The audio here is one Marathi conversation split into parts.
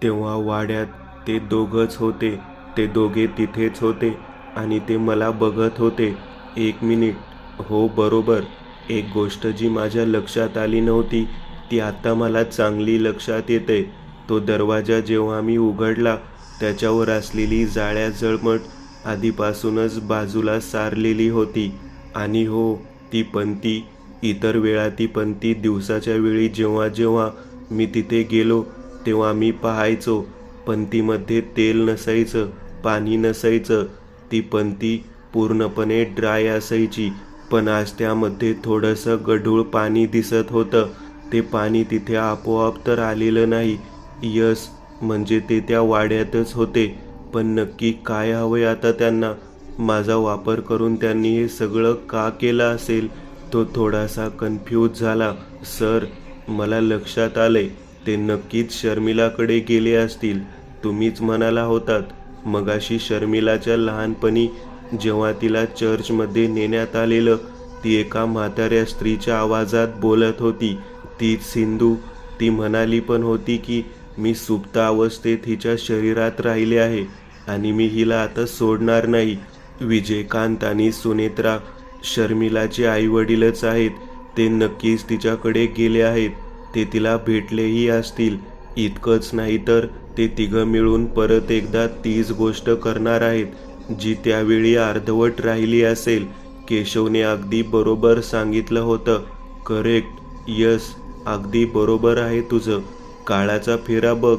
तेव्हा वाड्यात ते दोघंच होते. ते दोघे तिथेच होते आणि ते मला बघत होते. 1 मिनिट. हो बरोबर. एक गोष्ट जी माझ्या लक्षात आली नव्हती ती आता मला चांगली लक्षात येते. तो दरवाजा जेव्हा मी उघडला त्याच्यावर असलेली जाळ्या जळमट आधीपासूनच बाजूला सारलेली होती. आणि हो, ती पंती. इतर वेळा ती पंती दिवसाच्या वेळी जेव्हा जेव्हा मी तिथे गेलो तेव्हा मी पाहायचो. पंतीमध्ये तेल नसायचं, पाणी नसायचं. ती पंती पूर्णपणे ड्राय असायची. पण आज त्यामध्ये थोडंसं गढूळ पाणी दिसत होतं. ते पाणी तिथे आपोआप तर आलेलं नाही. यस, म्हणजे ते त्या वाड्यातच होते. पण नक्की काय हवंय आता त्यांना? माझा वापर करून त्यांनी हे सगळं का केलं असेल? तो थोडासा कन्फ्यूज झाला. सर, मला लक्षात आलंय. ते नक्कीच शर्मिलाकडे गेले असतील. तुम्हीच म्हणाला होतात मगाशी शर्मिलाच्या लहानपणी जेव्हा तिला चर्चमध्ये नेण्यात आलेलं, ती एका म्हाताऱ्या स्त्रीच्या आवाजात बोलत होती. तीच सिंधू. ती म्हणाली पण होती की मी सुप्त अवस्थेत हिच्या शरीरात राहिले आहे आणि मी हिला आता सोडणार नाही. विजयकांत आणि सुनेत्रा शर्मिलाचे आईवडीलच आहेत. ते नक्कीच तिच्याकडे गेले आहेत. ते तिला भेटलेही असतील. इतकंच नाही तर ते तिघं मिळून परत एकदा तीच गोष्ट करणार आहेत जी त्यावेळी अर्धवट राहिली असेल. केशवने अगदी बरोबर सांगितलं होतं. करेक्ट. यस, अगदी बरोबर आहे तुझं. काळाचा फेरा बघ.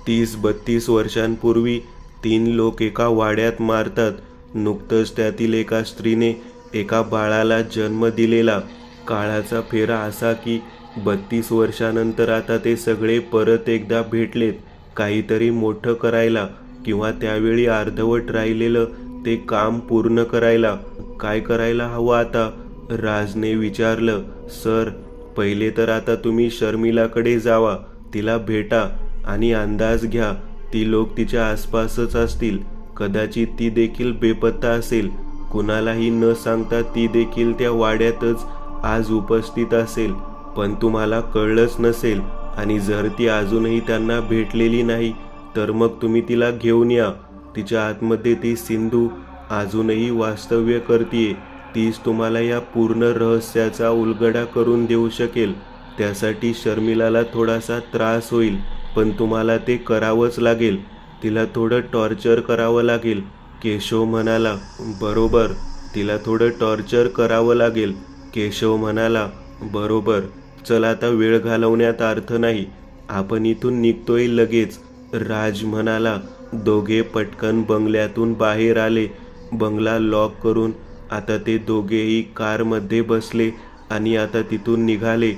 30-32 वर्षांपूर्वी 3 लोक एका वाड्यात मारतात. नुकतंच त्यातील एका स्त्रीने एका बाळाला जन्म दिलेला. काळाचा फेरा असा की 32 वर्षानंतर आता ते सगळे परत एकदा भेटलेत काहीतरी मोठं करायला किंवा त्यावेळी अर्धवट राहिलेलं ते काम पूर्ण करायला. काय करायला हवं आता? राजने विचारलं. सर, पहिले तर आता तुम्ही शर्मिलाकडे जावा, तिला भेटा आणि अंदाज घ्या. ती लोक तिच्या आसपासच असतील. कदाचित ती देखील बेपत्ता असेल. कुणालाही न सांगता ती देखील त्या वाड्यातच आज उपस्थित असेल. पण तुम्हाला कळलंच नसेल. आणि जर ती अजूनही त्यांना भेटलेली नाही तर मग तुम्ही तिला घेऊन या. तिच्या आतमध्ये ती सिंधू अजूनही वास्तव्य करतीये. तीच तुम्हाला या पूर्ण रहस्याचा उलगडा करून देऊ शकेल. त्यासाठी शर्मिलाला थोडासा त्रास होईल, पण तुम्हाला ते करावंच लागेल. तिला थोडं टॉर्चर करावं लागेल. केशव म्हणाला. बरोबर, तिला थोडं टॉर्चर करावं लागेल. केशव म्हणाला. बरोबर. चल, आता वेळ घालवण्यात अर्थ नाही. आपण इथून निघतोय लगेच. राज म्हणाला. दोघे पटकन बंगल्यातून बाहेर आले. बंगला लॉक करून आता ते दोघेही कारमध्ये बसले आणि आता तिथून निघाले.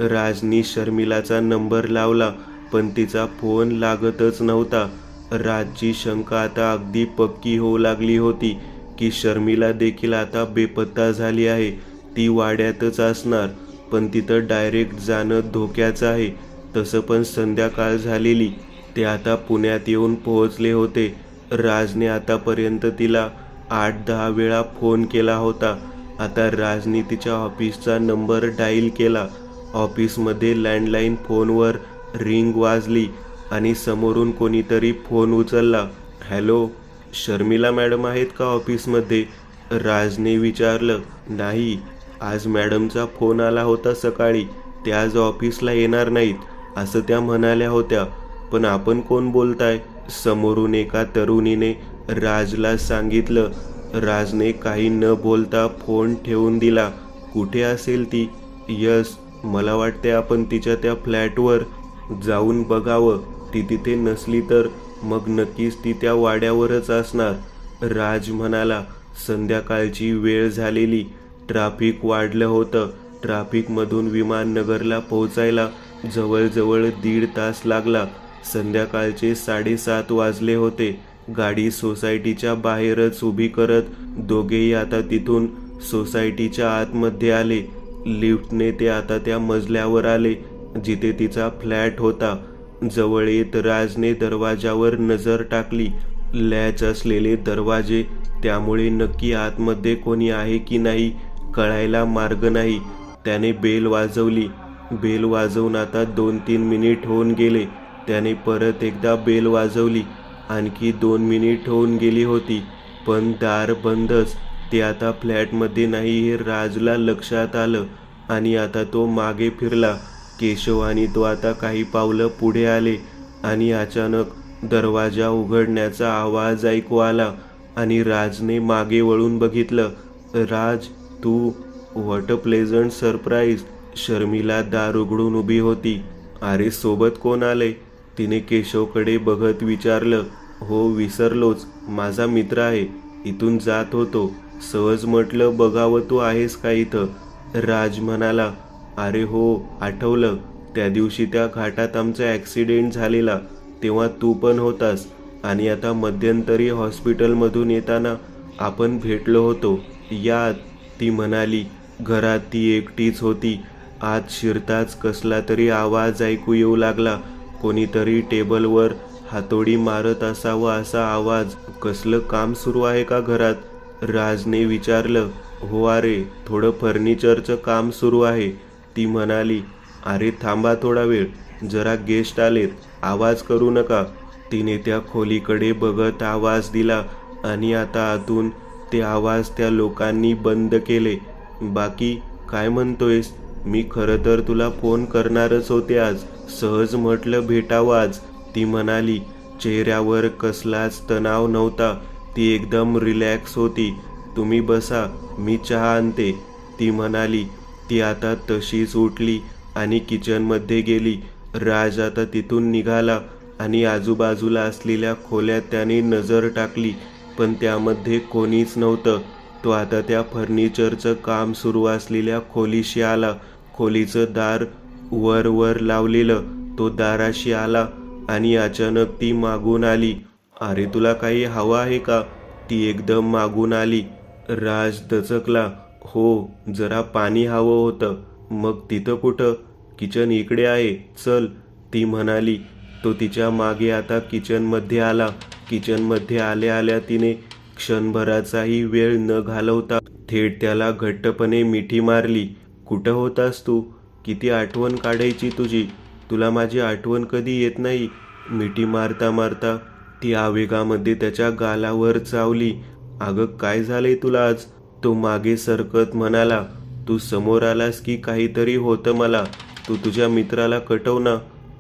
राजनी शर्मिलाचा नंबर लावला पण तिचा फोन लागतच नव्हता. राजची शंका आता अगदी पक्की होऊ लागली होती की शर्मिला देखील आता बेपत्ता झाली आहे. ती वाड्यातच असणार, पण तिथं डायरेक्ट जाणं धोक्याचं आहे. तसं पण संध्याकाळ झालेली. ते आता पुण्यात येऊन पोहोचले होते. राजने आतापर्यंत तिला 8-10 वेळा फोन केला होता. आता राजने तिच्या ऑफिसचा नंबर डायल केला. ऑफिसमध्ये लँडलाईन फोनवर रिंग वाजली आणि समोरून कोणीतरी फोन उचलला. हॅलो, शर्मिला मॅडम आहेत का ऑफिसमध्ये? राजने विचारलं. नाही, आज मॅडमचा फोन आला होता सकाळी. त्या आज ऑफिसला येणार नाहीत असं त्या म्हणाल्या होत्या. पण आपण कोण बोलताय? समोरून एका तरुणीने राजला सांगितलं. राजने काही न बोलता फोन ठेवून दिला. कुठे असेल ती? यस, मला वाटते आपण तिच्या त्या फ्लॅटवर जाऊन बघावं. ती तिथे नसली तर मग नक्कीच ती त्या वाड्यावरच असणार. राज म्हणाला. संध्याकाळची वेळ झालेली. ट्रॅफिक वाढलं होतं. ट्रॅफिकमधून विमाननगरला पोहोचायला जवळजवळ 1.5 तास लागला. संध्याकाळचे 7:30 वाजले होते. गाडी सोसायटीच्या बाहेरच उभी करत दोघेही आता तिथून सोसायटीच्या आतमध्ये आले. लिफ्टने ते आता त्या मजल्यावर आले जिथे तिचा फ्लॅट होता. जवळ येत राजने दरवाजावर नजर टाकली. लॅच असलेले दरवाजे, त्यामुळे नक्की आतमध्ये कोणी आहे की नाही कळायला मार्ग नाही. त्याने बेल वाजवली. बेल वाजवून आता 2-3 मिनिट होऊन गेले. त्याने परत एकदा बेल वाजवली. आणखी 2 मिनिट होऊन गेली होती, पण दार बंदच. ते आता फ्लॅटमध्ये नाही हे राजला लक्षात आलं आणि आता तो मागे फिरला. केशव आणि तो आता काही पावलं पुढे आले आणि अचानक दरवाजा उघडण्याचा आवाज ऐकू आला आणि राजने मागे वळून बघितलं. राज, तू? What a pleasant surprise. Sharmila दार उघडून उभी होती. अरे, सोबत कोण आले? तिने केशवकडे बघत विचारलं. हो, विसरलोच, माझा मित्र आहे. इथून जात होतो, सहज म्हटलं बघावं तू आहेस का इथं. राज म्हणाला. अरे हो, आठवलं. त्या दिवशी त्या घाटात आमचा ॲक्सिडेंट झालेला तेव्हा तू पण होतास. आणि आता मध्यंतरी हॉस्पिटलमधून येताना आपण भेटलो होतो, याद? ती म्हणाली. घरात ती एकटीच होती. आत शिरताच कसला तरी आवाज ऐकू येऊ लागला. कोणीतरी टेबलवर हातोडी मारत असावं असा आवाज. कसलं काम सुरू आहे का घरात? राजने विचारलं. हो, अरे थोडं फर्निचरचं काम सुरू आहे, ती म्हणाली. अरे थांबा थोडा वेळ, जरा गेस्ट आलेत, आवाज करू नका. तिने त्या खोलीकडे बघत आवाज दिला आणि आता आतून ते आवाज त्या लोकांनी बंद केले. बाकी काय म्हणतोयस? मी खरं तर तुला फोन करणारच होते आज, सहज म्हटलं भेटावं आज, ती म्हणाली. चेहऱ्यावर कसलाच तणाव नव्हता, ती एकदम रिलॅक्स होती. तुम्ही बसा, मी चहा आणते, ती म्हणाली. ती आता तशीच उठली आणि किचनमध्ये गेली. राज आता तिथून निघाला आणि आजूबाजूला असलेल्या खोल्यात त्याने नजर टाकली, पण त्यामध्ये कोणीच नव्हतं. तो आता त्या फर्निचरचं काम सुरू असलेल्या खोलीशी आला. खोलीचं दार वर लावलेलं. तो दाराशी आला आणि अचानक ती मागून आली. अरे, तुला काही हवं आहे का? ती एकदम मागून आली. राज दचकला. हो, जरा पाणी हवं होतं. मग तिथं कुठं? किचन इकडे आहे, चल, ती म्हणाली. तो तिच्या मागे आता किचनमध्ये आला. किचनमध्ये आल्या आल्या तिने क्षणभराचाही वेळ न घालवता थेट त्याला घट्टपणे मिठी मारली. कुठं होतास तू? किती आठवण काढायची तुझी, तुला माझी आठवण कधी येत नाही. मिठी मारता मारता ती आवेगामध्ये त्याच्या गालावर चावली. अगं, काय झालंय तुला आज? तो मागे सरकत म्हणाला. तू समोर आलास की काहीतरी होतं मला. तू तुझ्या मित्राला कटव ना.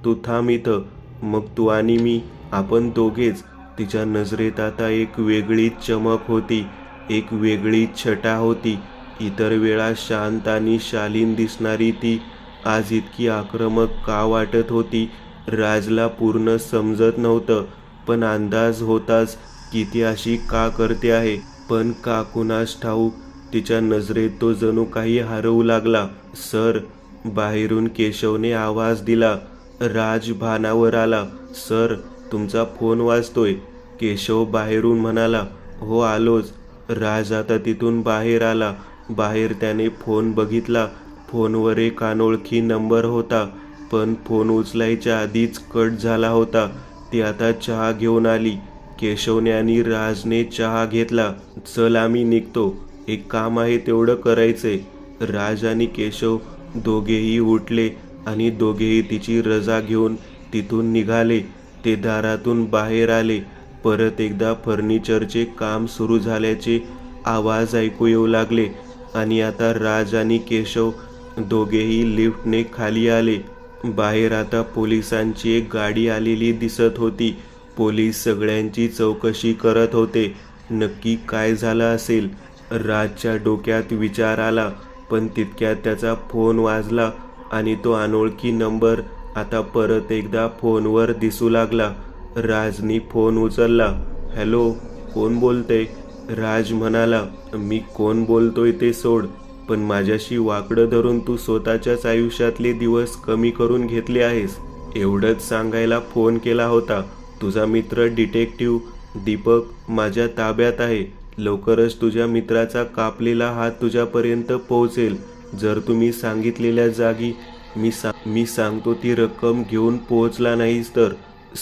तू थांब इथं. मग तू आणि मी, आपण दोघेच. तिच्या नजरेत आता एक वेगळीच चमक होती, एक वेगळीच छटा होती. इतर वेळा शांत आणि शालीन दिसणारी ती आज इतकी आक्रमक का वाटत होती? राजला पूर्ण समजत नव्हतं, पण अंदाज होताच की ती अशी का करते आहे. पण का कुणास ठाऊक तिच्या नजरेत तो जणू काही हरवू लागला. सर, बाहेरून केशवने आवाज दिला. राज भानावर आला. सर, तुमचा फोन वाजतोय, केशव बाहेरून म्हणाला. हो, आलोच. राज आता तिथून बाहेर आला. बाहेर त्याने फोन बघितला. फोनवर एक अनोळखी नंबर होता, पण फोन उचलायच्या आधीच कट झाला होता. ती आता चहा घेऊन आली. केशवने आणि राजने चहा घेतला. चल, आम्ही निघतो, एक काम आहे तेवढं करायचंय. राज आणि केशव दोघेही उठले आणि दोघेही तिची रजा घेऊन तिथून निघाले. ते दारातून बाहेर आले. परत एकदा फर्निचरचे काम सुरू झाल्याचे आवाज ऐकू येऊ लागले आणि आता राज आणि केशव दोघेही लिफ्टने खाली आले. बाहेर आता पोलिसांची एक गाडी आलेली दिसत होती. पोलीस सगळ्यांची चौकशी करत होते. नक्की काय झालं असेल? राजच्या डोक्यात विचार आला, पण तितक्यात त्याचा फोन वाजला आणि तो अनोळखी नंबर आता परत एकदा फोनवर दिसू लागला. राजनी फोन उचलला. हॅलो, कोण बोलतंय? राज म्हणाला. मी कोण बोलतोय ते सोड, पण माझ्याशी वाकडं धरून तू स्वतःच्याच आयुष्यातले दिवस कमी करून घेतले आहेस, एवढंच सांगायला फोन केला होता. तुझा मित्र डिटेक्टिव्ह दीपक माझ्या ताब्यात आहे. लवकरच तुझ्या मित्राचा कापलेला हात तुझ्यापर्यंत पोहोचेल. जर तुम्ही सांगितलेल्या जागी मी सांगतो ती रक्कम घेऊन पोहोचला नाहीस तर.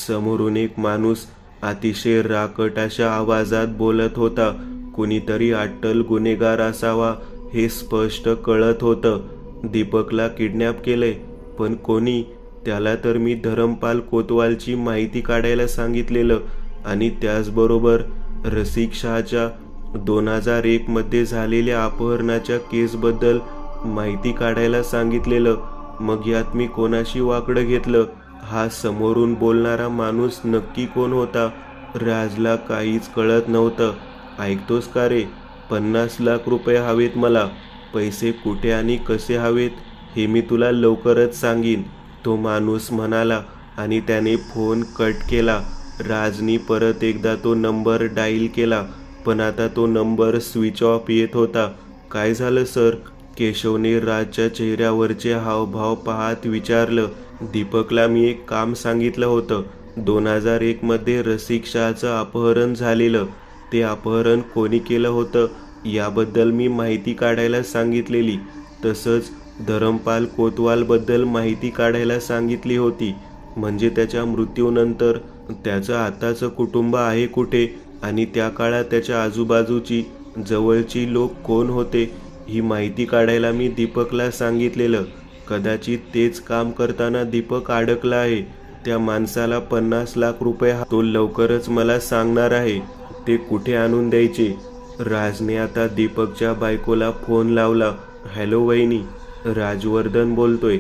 समोरून एक माणूस अतिशय राकट अशा आवाजात बोलत होता. कुणीतरी अट्टल गुन्हेगार असावा हे स्पष्ट कळत होतं. दीपकला किडनॅप केलंय, पण कोणी? त्याला तर मी धरमपाल कोतवालची माहिती काढायला सांगितलेलं आणि त्याचबरोबर रसिक शहाच्या 2001 मध्ये झालेल्या अपहरणाच्या केसबद्दल माहिती काढायला सांगितलेलं. मग यात मी कोणाशी वाकडं घेतलं? हा समोरून बोलणारा माणूस नक्की कोण होता? राजला काहीच कळत नव्हतं. ऐकतोस का रे? 50 लाख रुपये हवेत मला. पैसे कुठे आणि कसे हवेत हे मी तुला लवकरच सांगीन, तो माणूस म्हणाला आणि त्याने फोन कट केला. राजनी परत एकदा तो नंबर डायल केला, पण आता तो नंबर स्विच ऑफ येत होता. काय झालं सर? केशवने राजच्या चेहऱ्यावरचे हावभाव पाहत विचारलं. दीपकला मी एक काम सांगितलं होतं. 2001 मध्ये रसिक शहाचं अपहरण झालेलं. ते अपहरण कोणी केलं होतं याबद्दल मी माहिती काढायला सांगितलेली. तसंच धरमपाल कोतवालबद्दल माहिती काढायला सांगितली होती. म्हणजे त्याच्या मृत्यूनंतर त्याचं आताचं कुटुंब आहे कुठे आणि त्या काळात त्याच्या आजूबाजूची जवळची लोक कोण होते ही माहिती काढायला मी दीपकला सांगितलेलं. कदाचित तेच काम करताना दीपक अडकला आहे. त्या माणसाला 50 लाख रुपये तो लवकरच मला सांगणार आहे. ते कुठे आणून द्यायचे? राजने आता दीपकच्या बायकोला फोन लावला. हॅलो वहिनी, राजवर्धन बोलतोय.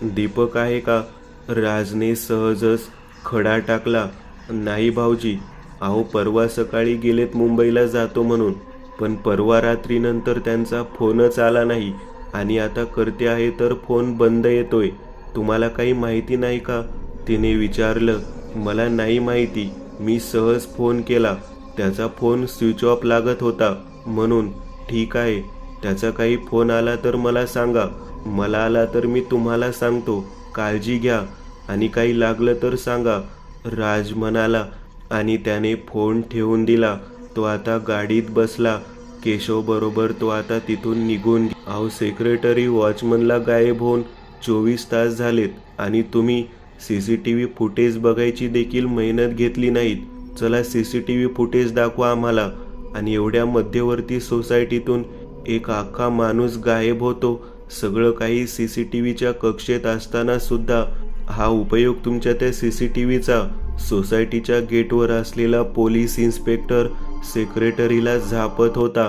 दीपक आहे का? राजने सहजच खडा टाकला. नाही भाऊजी, अहो परवा सकाळी गेलेत मुंबईला जातो म्हणून, पण परवा रात्रीनंतर त्यांचा फोनच आला नाही आणि आता करते आहे तर फोन बंद येतोय. तुम्हाला काही माहिती नाही का? तिने विचारलं. मला नाही माहिती, मी सहज फोन केला. त्याचा फोन स्विच ऑफ लागत होता म्हणून. ठीक आहे, त्याचा काही फोन आला तर मला सांगा. मला आला तर मी तुम्हाला सांगतो. काळजी घ्या आणि काही लागलं तर सांगा, राज म्हणाला आणि त्याने फोन ठेवून दिला. तो आता गाडीत बसला. केशव बरोबर तो आता तिथून निघून. अहो सेक्रेटरी, वॉचमनला गायब होऊन 24 तास झालेत आणि तुम्ही CCTV फुटेज बघायची देखील मेहनत घेतली नाहीत. चला CCTV फुटेज दाखवा आम्हाला. आणि एवढ्या मध्यवर्ती सोसायटीतून एक अख्खा माणूस गायब होतो. सगळं काही CCTVच्या कक्षेत असताना सुद्धा हा उपयोग तुमच्या त्या CCTVचा. सोसायटीच्या गेटवर असलेला पोलीस इन्स्पेक्टर सेक्रेटरीला झापत होता.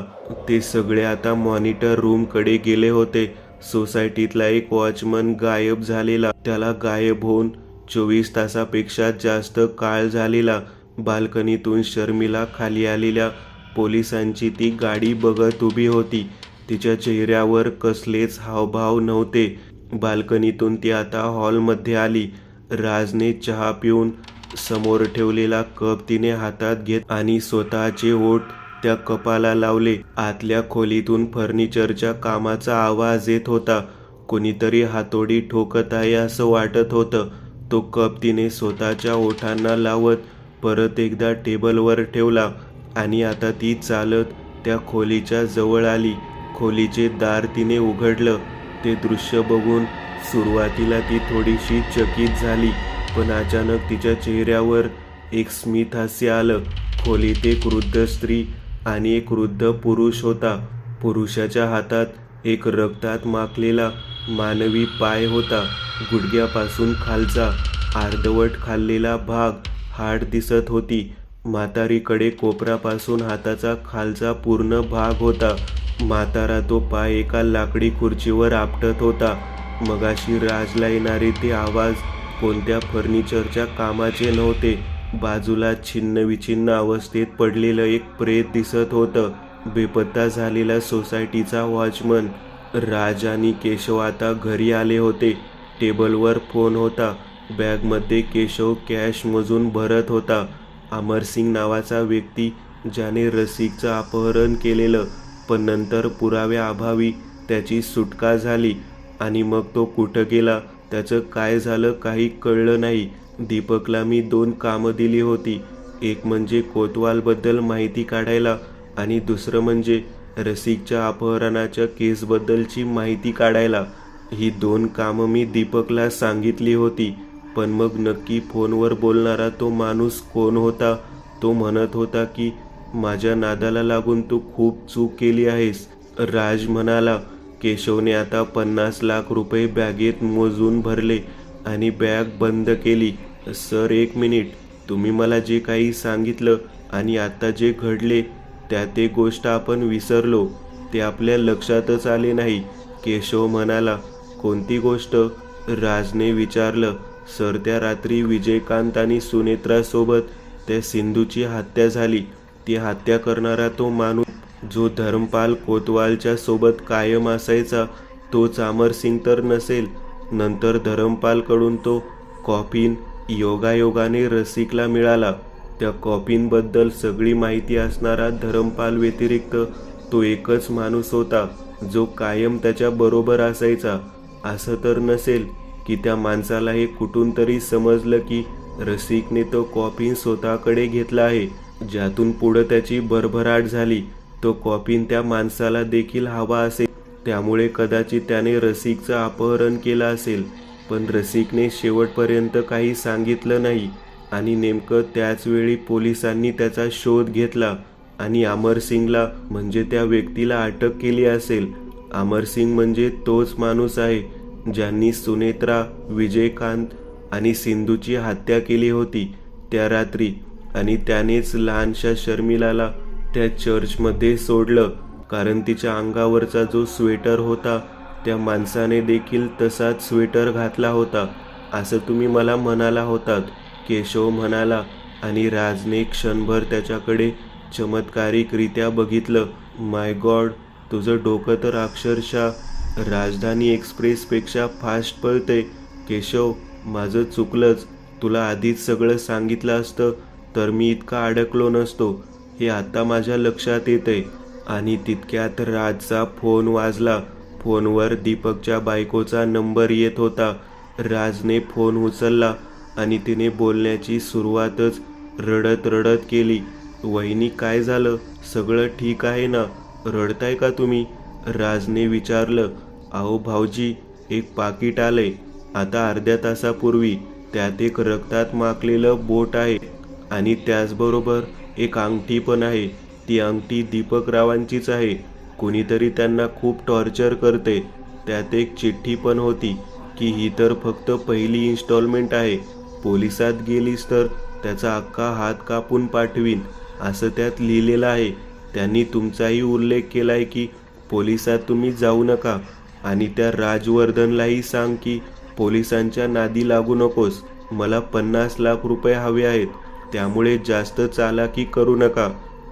ते सगळे आता मॉनिटर रूमकडे गेले होते. सोसायटीतला एक वॉचमन गायब झालेला. त्याला गायब होऊन 24 तासापेक्षा जास्त काळ झालेला. बाल्कनीतून शर्मिला खाली आलेल्या पोलिसांची ती गाडी बघत उभी होती. तिच्या चेहऱ्यावर कसलेच हावभाव नव्हते. बाल्कनीतून ती आता हॉलमध्ये आली. राजने चहा पिऊन समोर ठेवलेला कप तिने हातात घेत आणि स्वतःचे ओठ त्या कपाला लावले. आतल्या खोलीतून फर्निचरच्या कामाचा आवाज येत होता. कोणीतरी हातोडी ठोकत आहे असं वाटत होतं. तो कप तिने स्वतःच्या ओठांना लावत परत एकदा टेबलवर ठेवला आणि आता ती चालत त्या खोलीच्या जवळ आली. खोलीचे दार तिने उघडलं. ते दृश्य बघून सुरुवातीला ती थोडीशी चकित झाली, पण अचानक तिच्या चेहऱ्यावर एक स्मित हास्य आलं. खोलीत एक वृद्ध स्त्री आणि एक वृद्ध पुरुष होता. पुरुषाच्या हातात एक रक्तात माखलेला मानवी पाय होता. गुडघ्यापासून खालचा अर्धवट खाल्लेला भाग हाड दिसत होती. म्हातारीकडे कोपरापासून हाताचा खालचा पूर्ण भाग होता. म्हातारा तो पाय एका लाकडी खुर्चीवर आपटत होता. मगाशी राजला येणारे ते आवाज कोणत्या फर्निचरच्या कामाचे नव्हते. बाजूला छिन्न विछिन्न अवस्थेत पडलेलं एक प्रेत दिसत होतं. बेपत्ता झालेला सोसायटीचा वॉचमन. राज आणि केशव आता घरी आले होते. टेबलवर फोन होता. बॅगमध्ये केशव कॅश मोजून भरत होता. अमरसिंग नावाचा व्यक्ती, ज्याने रसिकचं अपहरण केलेलं, पण नंतर पुराव्याअभावी त्याची सुटका झाली आणि मग तो कुठं गेला, त्याचं काय झालं काही कळलं नाही. दीपकला मी 2 कामं दिली होती. एक म्हणजे कोतवालबद्दल माहिती काढायला आणि दुसरं म्हणजे रसिकच्या अपहरणाच्या केसबद्दलची माहिती काढायला. ही 2 कामं मी दीपकला सांगितली होती. पण मग नक्की फोनवर बोलणारा तो माणूस कोण होता? तो म्हणत होता की माझ्या नादाला लागून तू खूप चूक केली आहेस, राज म्हणाला. केशवने आता 50 लाख रुपये बॅगेत मोजून भरले आणि बॅग बंद केली. Sir, 1 minute. तुम्ही मला जे काही सांगितलं आणि आता जे घडले त्यात एक गोष्ट आपण विसरलो. ते आपल्या लक्षातच आले नाही. केशव म्हणाला. कोणती गोष्ट? राजने विचारलं. सर, त्या रात्री विजयकांत आणि सुनेत्रासोबत त्या सिंधूची हत्या झाली. ती हत्या करणारा तो माणूस जो धर्मपाल कोतवालच्या सोबत कायम असायचा, तोच अमरसिंग तर नसेल. नंतर धर्मपालकडून तो कॉफिन योगायोगाने रसिकला मिळाला. त्या कॉफिनबद्दल सगळी माहिती असणारा धर्मपाल व्यतिरिक्त तो एकच माणूस होता जो कायम त्याच्या बरोबर असायचा. असं तर नसेल की त्या माणसाला हे कुठून तरी समजलं की रसिकने तो कॉफिन स्वतःकडे घेतला आहे, ज्यातून पुढं त्याची भरभराट झाली. तो कॉफिन त्या माणसाला देखील हवा असेल, त्यामुळे कदाचित त्याने रसिकचं अपहरण केलं असेल. पण रसिकने शेवटपर्यंत काही सांगितलं नाही आणि नेमकं त्याच वेळी पोलिसांनी त्याचा शोध घेतला आणि अमरसिंगला म्हणजे त्या व्यक्तीला अटक केली असेल. अमरसिंग म्हणजे तोच माणूस आहे ज्यांनी सुनेत्रा, विजयकांत आणि सिंधूची हत्या केली होती त्या रात्री. आणि त्यानेच लहानशा शर्मिलाला त्या चर्चमध्ये सोडलं, कारण तिच्या अंगावरचा जो स्वेटर होता त्या माणसाने देखील तसाच स्वेटर घातला होता असं तुम्ही मला म्हणाला होतात, केशव म्हणाला. आणि राजने क्षणभर त्याच्याकडे चमत्कारिकरित्या बघितलं. माय गॉड, तुझं डोकं तर अक्षरशः राजधानी एक्सप्रेसपेक्षा फास्ट पळते. केशव, माझं चुकलंच. तुला आधीच सगळं सांगितलं असतं तर मी इतका अडकलो नसतो, हे आता माझ्या लक्षात येतंय. आणि तितक्यात राजचा फोन वाजला. फोनवर दीपकच्या बायकोचा नंबर येत होता. राजने फोन उचलला आणि तिने बोलण्याची सुरुवातच रडत रडत केली. वहिनी, काय झालं? सगळं ठीक आहे ना? रडताय का तुम्ही? राजने विचारलं. अहो भाऊजी, एक पाकिट आलंय आता अर्ध्या तासापूर्वी. त्यात एक रक्तात माखलेलं बोट आहे आणि त्याचबरोबर एक अंगठी पण आहे. ती अंगठी दीपकरावांचीच आहे. कुणीतरी त्यांना खूप टॉर्चर करते. त्यात एक चिठ्ठी पण होती की ही तर फक्त पहिली इन्स्टॉलमेंट आहे. पोलिसात गेलीस तर त्याचा अख्खा हात कापून पाठवीन असं त्यात लिहिलेलं आहे. त्यांनी तुमचाही उल्लेख केलाय की पोलिसात तुम्ही जाऊ नका आणि त्या राजवर्धनलाही सांग की पोलिसांच्या नादी लागू नकोस. मला 50 लाख रुपये हवे आहेत, त्यामुळे जास्त चालाकी करू नका,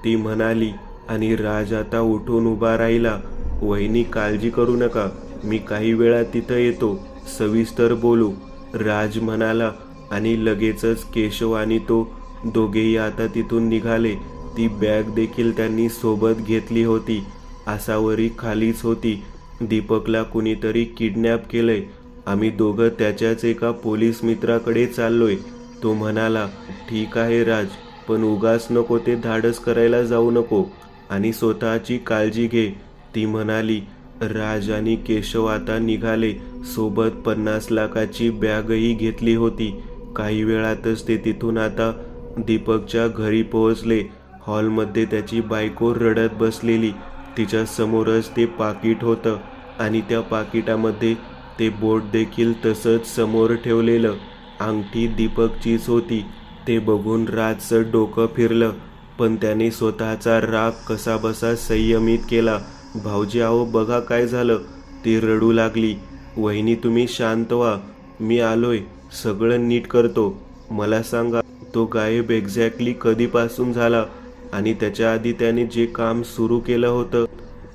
ती म्हणाली. आणि राज आता उठून उभा राहिला. वहिनी, काळजी करू नका, मी काही वेळात तिथं येतो, सविस्तर बोलू, राज म्हणाला. आणि लगेचच केशव आणि तो दोघेही आता तिथून निघाले. ती बॅग देखील त्यांनी सोबत घेतली होती. आसावरी खालीच होती. दीपकला कुणीतरी किडनॅप केलंय. आम्ही दोघं त्याच्याच एका पोलीस मित्राकडे चाललोय, तो म्हणाला. ठीक आहे राज, पण उगाच नको ते धाडस करायला जाऊ नको आणि स्वतःची काळजी घे, ती म्हणाली. राज आणि केशव आता निघाले. सोबत 50 लाखाची बॅगही घेतली होती. काही वेळातच ते तिथून आता दीपकच्या घरी पोहोचले. हॉलमध्ये त्याची बायको रडत बसलेली. तिच्या समोरच ते पाकिट होतं आणि त्या पाकिटामध्ये ते बोट देखील तसंच समोर ठेवलेलं. अंगठी दीपकचीच होती. ते बघून राजचं डोकं फिरलं, पण त्याने स्वतःचा राग कसाबसा संयमित केला. भाऊजी, अहो बघा काय झालं, ती रडू लागली. वहिनी, तुम्ही शांत व्हा, मी आलोय, सगळं नीट करतो. मला सांगा, तो गायब एक्झॅक्टली कधीपासून झाला आणि त्याच्या आधी त्याने जे काम सुरू केलं होतं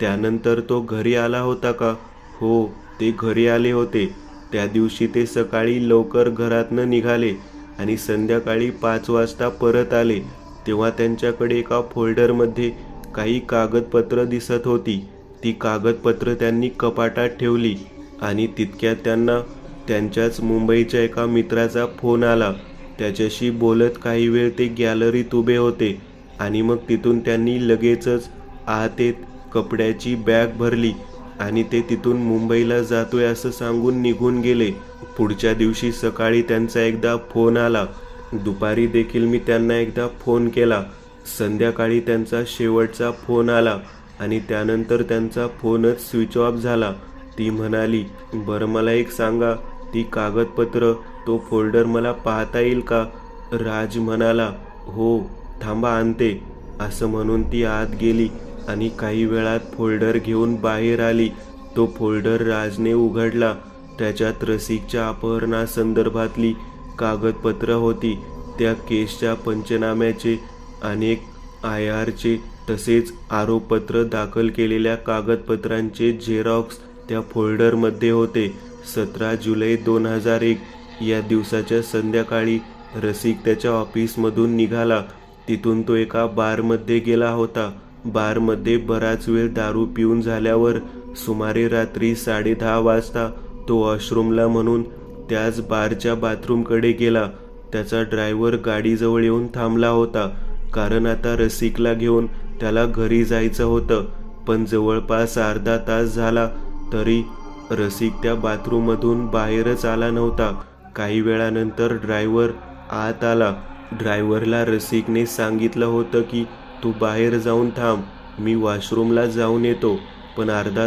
त्यानंतर तो घरी आला होता का? हो, ते घरी आले होते. त्या दिवशी ते सकाळी लवकर घरातनं निघाले आणि संध्याकाळी 5 वाजता परत आले. तेव्हा त्यांच्याकडे एका फोल्डरमध्ये काही कागदपत्र दिसत होती. ती कागदपत्र त्यांनी कपाटात ठेवली आणि तितक्यात त्यांना त्यांच्याच मुंबईच्या एका मित्राचा फोन आला. त्याच्याशी बोलत काही वेळ ते गॅलरीत उभे होते आणि मग तिथून त्यांनी लगेचच आत येत कपड्याची बॅग भरली आणि ते तिथून मुंबईला जातोय असं सांगून निघून गेले. पुढच्या दिवशी सकाळी त्यांचा एकदा फोन आला. दुपारी देखील मी त्यांना एकदा फोन केला. संध्याकाळी त्यांचा शेवटचा फोन आला आणि त्यानंतर त्यांचा फोनच स्विच ऑफ झाला. ती म्हणाली. बरं, मला एक सांगा, ती कागदपत्र, तो फोल्डर मला पाहता येईल का? राज म्हणाला. हो, थांबा आणते, असं म्हणून ती आत गेली आणि काही वेळात फोल्डर घेऊन बाहेर आली. तो फोल्डर राजने उघडला. त्याच्यात रसिकच्या अपहरणासंदर्भातली कागदपत्र होती. त्या केसच्या पंचनाम्याचे, अनेक IRचे तसेच आरोपपत्र दाखल केलेल्या कागदपत्रांचे झेरॉक्स त्या फोल्डरमध्ये होते. 17 जुलै 2001 या दिवसाच्या संध्याकाळी रसिक त्याच्या ऑफिसमधून निघाला. तिथून तो एका बारमध्ये गेला होता. बारमध्ये बराच वेळ दारू पिऊन झाल्यावर सुमारे रात्री 10:30 वाजता तो वॉशरूमला म्हणून त्याच बारच्या बाथरूमकडे गेला. त्याचा ड्रायव्हर गाडीजवळ येऊन थांबला होता, कारण आता रसिकला घेऊन त्याला घरी जायचं होतं. पण जवळपास अर्धा तास झाला तरी रसिक त्या बाथरूममधून बाहेरच आला नव्हता. काही वेळानंतर ड्रायव्हर आत आला. ड्रायव्हरला रसिकने सांगितलं होतं की तू बाहेर जाऊन थांब, मी वॉशरूमला जाऊन येतो. पण अर्धा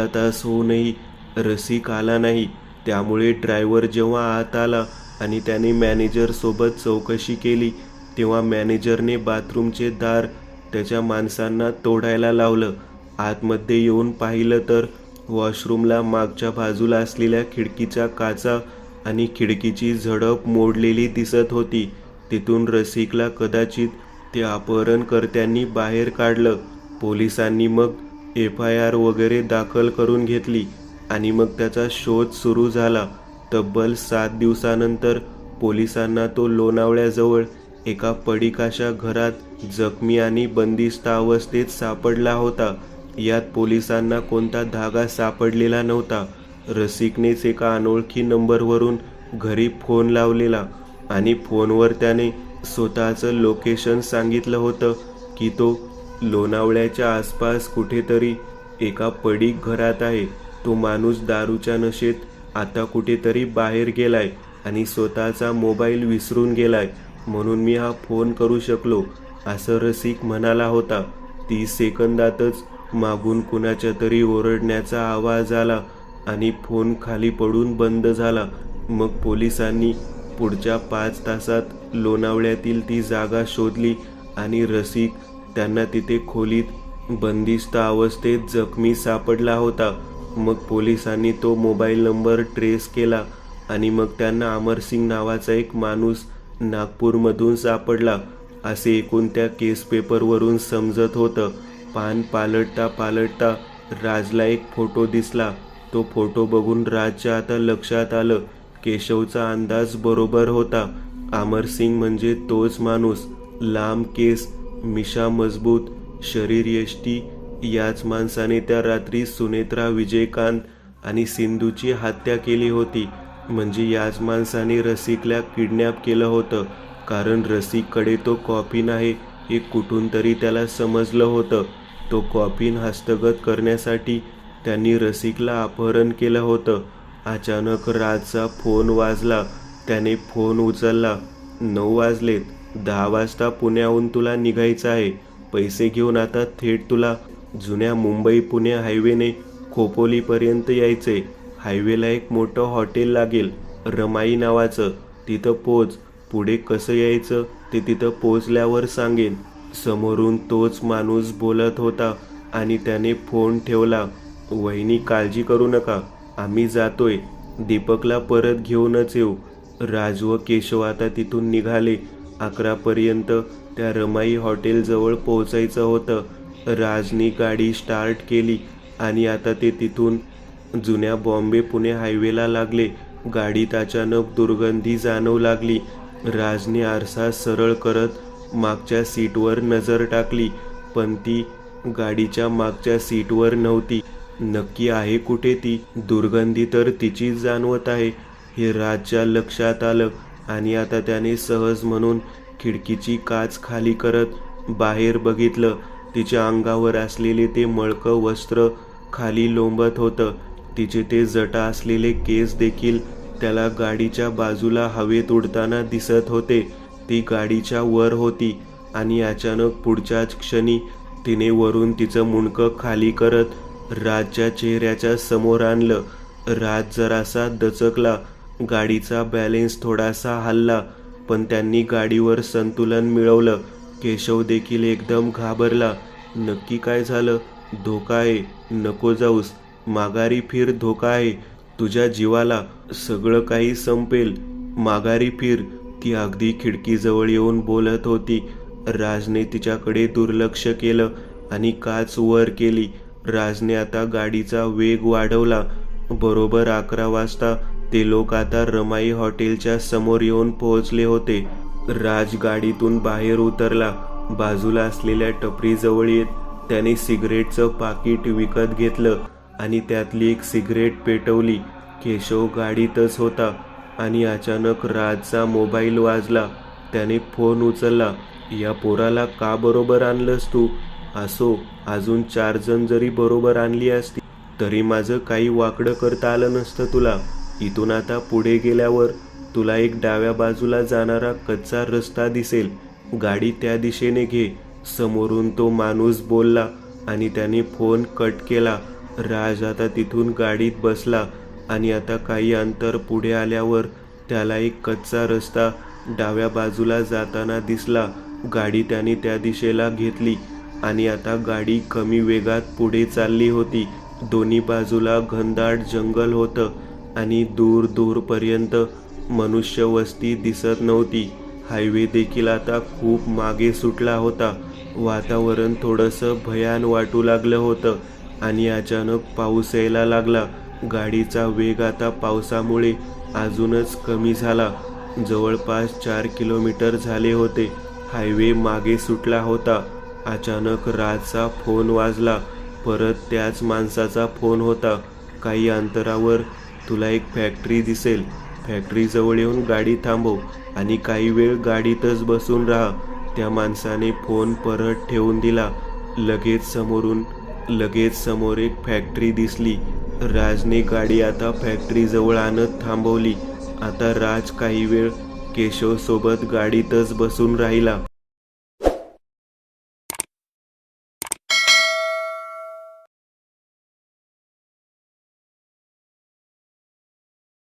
तास होऊनही रसिक आला नाही. त्यामुळे ड्रायव्हर जेव्हा आत आला आणि त्याने मॅनेजरसोबत चौकशी केली, तेव्हा मॅनेजरने बाथरूमचे दार त्याच्या माणसांना तोडायला लावलं. आतमध्ये येऊन पाहिलं तर वॉशरूमला मागच्या बाजूला असलेल्या खिडकीच्या काचा आणि खिडकीची झडप मोडलेली दिसत होती. तिथून रसिकला कदाचित ते अपहरणकर्त्यांनी बाहेर काढलं. पोलिसांनी मग FIR वगैरे दाखल करून घेतली आणि मग त्याचा शोध सुरू झाला. तब्बल 7 दिवसानंतर पोलिसांना तो लोणावळ्याजवळ एका पडीकाशा घरात जखमी आणि बंदिस्त अवस्थेत सापडला होता. यात पोलिसांना कोणता धागा सापडलेला नव्हता. रसिकनेच एका अनोळखी नंबरवरून घरी फोन लावलेला आणि फोनवर त्याने स्वतःचं लोकेशन सांगितलं होतं की तो लोणावळ्याच्या आसपास कुठेतरी एका पडीक घरात आहे. तो माणूस दारूच्या नशेत आता कुठेतरी बाहेर गेलाय आणि स्वतःचा मोबाईल विसरून गेलाय, म्हणून मी हा फोन करू शकलो, असं रसिक म्हणाला होता. 30 सेकंदातच मागून कुणाच्या तरी ओरडण्याचा आवाज आला आणि फोन खाली पडून बंद झाला. मग पोलिसांनी पुढच्या 5 तासात लोणावळ्यातील ती जागा शोधली आणि रसिक त्यांना तिथे खोलीत बंदिस्त अवस्थेत जखमी सापडला होता. मग पोलिसांनी तो मोबाईल नंबर ट्रेस केला आणि मग त्यांना अमरसिंग नावाचा एक माणूस नागपूरमधून सापडला, असे एकूण त्या केस पेपरवरून समजत होतं. पान पालटता पालटता राजला एक फोटो दिसला. तो फोटो बघून राजच्या आता लक्षात आलं, केशवचा अंदाज बरोबर होता. अमरसिंग म्हणजे तोच माणूस. लांब केस, मिशा मजबूत, शरीर यष्टी. याच माणसाने त्या रात्री सुनेत्रा, विजयकांत आणि सिंधूची हत्या केली होती. म्हणजे याच माणसाने रसिकला किडनॅप केलं होतं, कारण रसिककडे तो कॉफिन आहे हे कुठून तरी त्याला समजलं होतं. तो कॉफिन हस्तगत करण्यासाठी त्यांनी रसिकला अपहरण केलं होतं. अचानक राजचा फोन वाजला. त्याने फोन उचलला. 9 वाजलेत. 10 वाजता पुण्याहून तुला निघायचं आहे. पैसे घेऊन आता थेट तुला जुन्या मुंबई-पुणे हायवेने खोपोलीपर्यंत यायचंय. हायवेला एक मोठं हॉटेल लागेल, रमाई नावाचं. तिथं पोच. पुढे कसं यायचं ते तिथं पोचल्यावर सांगेन. समोरून तोच माणूस बोलत होता आणि त्याने फोन ठेवला. वहिनी, काळजी करू नका, आम्ही जातोय. दीपकला परत घेऊनच येऊ. राज व केशव आता तिथून निघाले. 11 पर्यंत त्या रमाई हॉटेलजवळ पोहोचायचं होतं. राजने गाडी स्टार्ट केली आणि आता ते तिथून जुन्या बॉम्बे-पुणे हायवेला लागले. गाडीत अचानक दुर्गंधी जाणवू लागली. राजने आरसा सरळ करत मागच्या सीटवर नजर टाकली, पण ती गाडीच्या मागच्या सीटवर नव्हती. नक्की आहे कुठे ती? दुर्गंधी तर तिचीच जाणवत आहे, हे राजच्या लक्षात आलं आणि आता त्याने सहज म्हणून खिडकीची काच खाली करत बाहेर बघितलं. तिच्या अंगावर असलेले ते मळकं वस्त्र खाली लोंबत होतं. तिचे ते जटा असलेले केस देखील त्याला गाडीच्या बाजूला हवेत उडताना दिसत होते. ती गाडीच्या वर होती आणि अचानक पुढच्याच क्षणी तिने वरून तिचं मुंडकं खाली करत राजच्या चेहऱ्याच्या समोर आणलं राज जरासा दचकला. गाडीचा बॅलेन्स थोडासा हलला, पण त्यांनी गाडीवर संतुलन मिळवलं. केशव देखील एकदम घाबरला. नक्की काय झालं? धोका आहे, नको जाऊस. माघारी फिर, धोका आहे तुझ्या जीवाला. सगळं काही संपेल. माघारी फिर. ती अगदी खिडकीजवळ येऊन बोलत होती. राजने तिच्याकडे दुर्लक्ष केलं आणि काच वर केली. राजने आता गाडीचा वेग वाढवला. बरोबर 11 वाजता ते लोक आता रमाई हॉटेलच्या समोर येऊन पोहोचले होते. राज गाडीतून बाहेर उतरला. बाजूला असलेल्या टपरीजवळ येत त्याने सिगरेटचं पाकिट विकत घेतलं आणि त्यातली एक सिगरेट पेटवली. केशव गाडीतच होता आणि अचानक राजचा मोबाईल वाजला. त्याने फोन उचलला. या पोराला का बरोबर आणलंस तू? असो, अजून 4 जण जरी बरोबर आणली असती तरी माझं काही वाकडं करता आलं नसतं तुला. इथून आता पुढे गेल्यावर तुला एक डाव्या बाजूला जाणारा कच्चा रस्ता दिसेल. गाडी त्या दिशेने घे. समोरून तो माणूस बोलला आणि त्याने फोन कट केला. राज आता तिथून गाडीत बसला आणि आता काही अंतर पुढे आल्यावर त्याला एक कच्चा रस्ता डाव्या बाजूला जाताना दिसला. गाडी त्याने त्या दिशेला घेतली आणि आता गाडी कमी वेगात पुढे चालली होती. दोन्ही बाजूला घनदाट जंगल होतं आणि दूर दूरपर्यंत मनुष्यवस्ती दिसत नव्हती. हायवे देखील आता खूप मागे सुटला होता. वातावरण थोडंसं भयान वाटू लागलं होतं आणि अचानक पाऊस यायला लागला. गाडीचा वेग आता पावसामुळे अजूनच कमी झाला. जवळपास 4 किलोमीटर झाले होते. हायवे मागे सुटला होता. अचानक राजचा फोन वाजला. परत त्याच माणसाचा फोन होता. काही अंतरावर तुला एक फॅक्टरी दिसेल. फॅक्टरीजवळ येऊन गाडी थांबव आणि काही वेळ गाडीतच बसून राहा. त्या माणसाने फोन परत ठेवून दिला. लगेच समोर एक फॅक्टरी दिसली. राजने गाडी आता फॅक्टरीजवळ आणत थांबवली. आता राज काही वेळ केशव सोबत गाडीतच बसून राहिला.